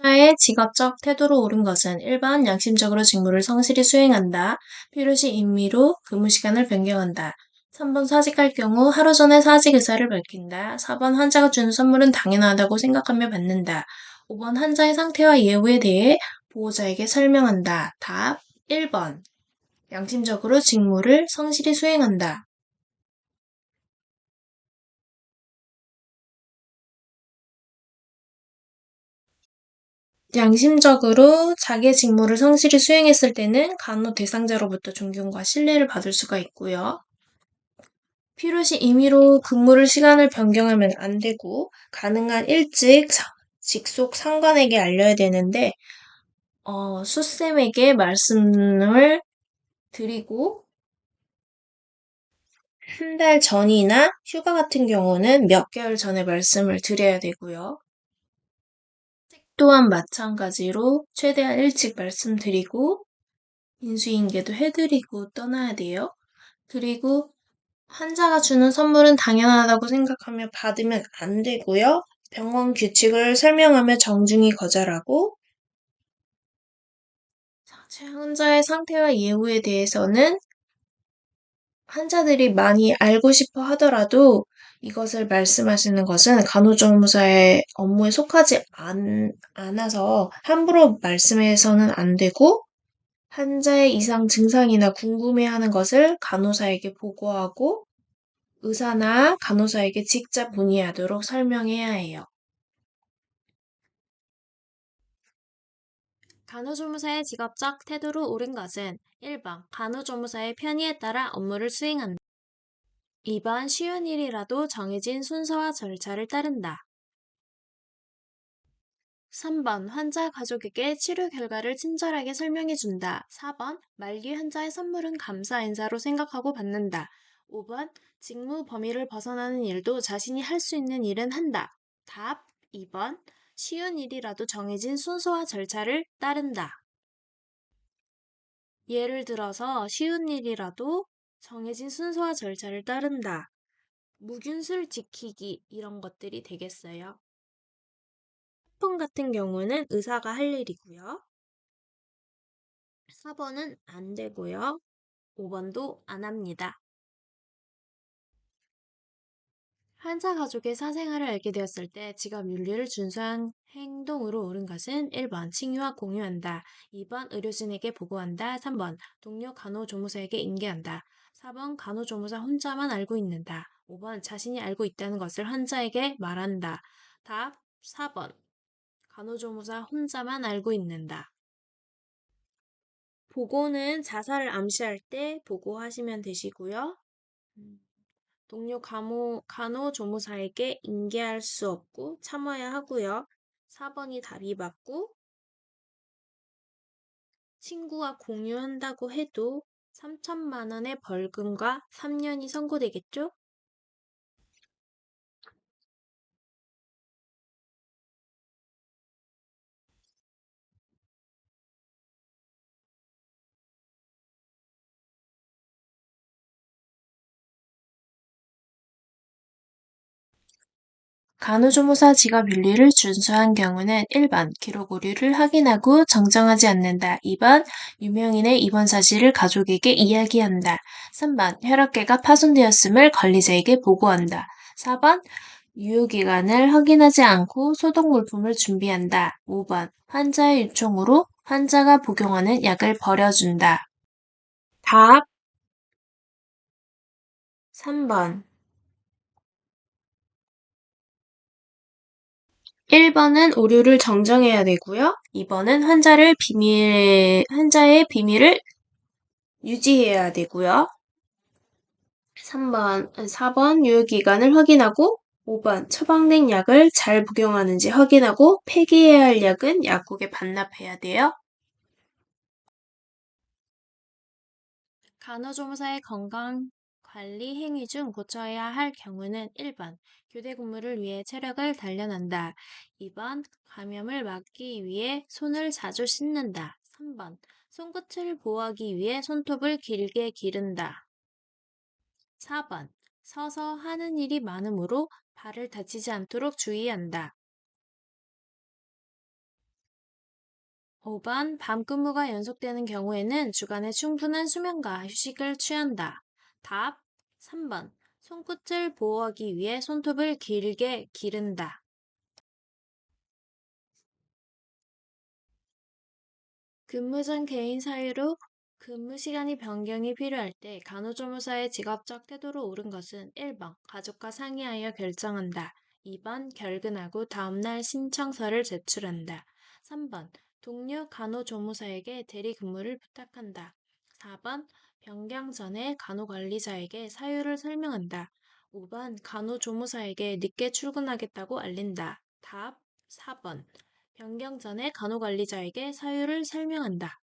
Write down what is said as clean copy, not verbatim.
자의 직업적 태도로 옳은 것은 1번 양심적으로 직무를 성실히 수행한다. 필요시 임의로 근무 시간을 변경한다. 3번 사직할 경우 하루 전에 사직 의사를 밝힌다. 4번 환자가 주는 선물은 당연하다고 생각하며 받는다. 5번 환자의 상태와 예후에 대해 보호자에게 설명한다. 답 1번 양심적으로 직무를 성실히 수행한다. 양심적으로 자기의 직무를 성실히 수행했을 때는 간호 대상자로부터 존경과 신뢰를 받을 수가 있고요. 필요시 임의로 근무를 시간을 변경하면 안 되고 가능한 일찍 직속 상관에게 알려야 되는데 수쌤에게 말씀을 드리고 한 달 전이나 휴가 같은 경우는 몇 개월 전에 말씀을 드려야 되고요. 또한 마찬가지로 최대한 일찍 말씀드리고 인수인계도 해드리고 떠나야 돼요. 그리고 환자가 주는 선물은 당연하다고 생각하며 받으면 안 되고요. 병원 규칙을 설명하며 정중히 거절하고 환자의 상태와 예후에 대해서는 환자들이 많이 알고 싶어 하더라도 이것을 말씀하시는 것은 간호조무사의 업무에 속하지 않아서 함부로 말씀해서는 안 되고 환자의 이상 증상이나 궁금해하는 것을 간호사에게 보고하고 의사나 간호사에게 직접 문의하도록 설명해야 해요. 간호조무사의 직업적 태도로 옳은 것은 1번 간호조무사의 편의에 따라 업무를 수행한다. 2번 쉬운 일이라도 정해진 순서와 절차를 따른다. 3번 환자 가족에게 치료 결과를 친절하게 설명해준다. 4번 말기 환자의 선물은 감사 인사로 생각하고 받는다. 5번 직무 범위를 벗어나는 일도 자신이 할 수 있는 일은 한다. 답 2번 쉬운 일이라도 정해진 순서와 절차를 따른다. 예를 들어서 쉬운 일이라도 정해진 순서와 절차를 따른다. 무균술 지키기 이런 것들이 되겠어요. 소통 같은 경우는 의사가 할 일이고요. 4번은 안 되고요. 5번도 안 합니다. 환자 가족의 사생활을 알게 되었을 때 직업 윤리를 준수한 행동으로 옳은 것은 1번 칭유와 공유한다. 2번 의료진에게 보고한다. 3번 동료 간호조무사에게 인계한다. 4번 간호조무사 혼자만 알고 있는다. 5번 자신이 알고 있다는 것을 환자에게 말한다. 답 4번 간호조무사 혼자만 알고 있는다. 보고는 자살을 암시할 때 보고하시면 되시고요. 동료 간호조무사에게 인계할 수 없고 참아야 하고요. 4번이 답이 맞고 친구와 공유한다고 해도 3천만 원의 벌금과 3년이 선고되겠죠? 간호조무사 직업 윤리를 준수한 경우는 1번 기록 오류를 확인하고 정정하지 않는다. 2번 유명인의 입원 사실을 가족에게 이야기한다. 3번 혈압계가 파손되었음을 관리자에게 보고한다. 4번 유효기간을 확인하지 않고 소독물품을 준비한다. 5번 환자의 요청으로 환자가 복용하는 약을 버려준다. 답 3번 1번은 오류를 정정해야 되고요. 2번은 환자의 비밀을 유지해야 되고요. 4번 유효기간을 확인하고 5번 처방된 약을 잘 복용하는지 확인하고 폐기해야 할 약은 약국에 반납해야 돼요. 간호조무사의 건강관리 행위 중 고쳐야 할 경우는 1번 교대 근무를 위해 체력을 단련한다. 2번 감염을 막기 위해 손을 자주 씻는다. 3번 손끝을 보호하기 위해 손톱을 길게 기른다. 4번 서서 하는 일이 많으므로 발을 다치지 않도록 주의한다. 5번 밤 근무가 연속되는 경우에는 주간에 충분한 수면과 휴식을 취한다. 답 3번 손끝을 보호하기 위해 손톱을 길게 기른다. 근무 전 개인 사유로 근무 시간이 변경이 필요할 때 간호조무사의 직업적 태도로 옳은 것은 1번 가족과 상의하여 결정한다. 2번 결근하고 다음날 신청서를 제출한다. 3번 동료 간호조무사에게 대리 근무를 부탁한다. 4번 변경 전에 간호관리자에게 사유를 설명한다. 5번 간호조무사에게 늦게 출근하겠다고 알린다. 답 4번 변경 전에 간호관리자에게 사유를 설명한다.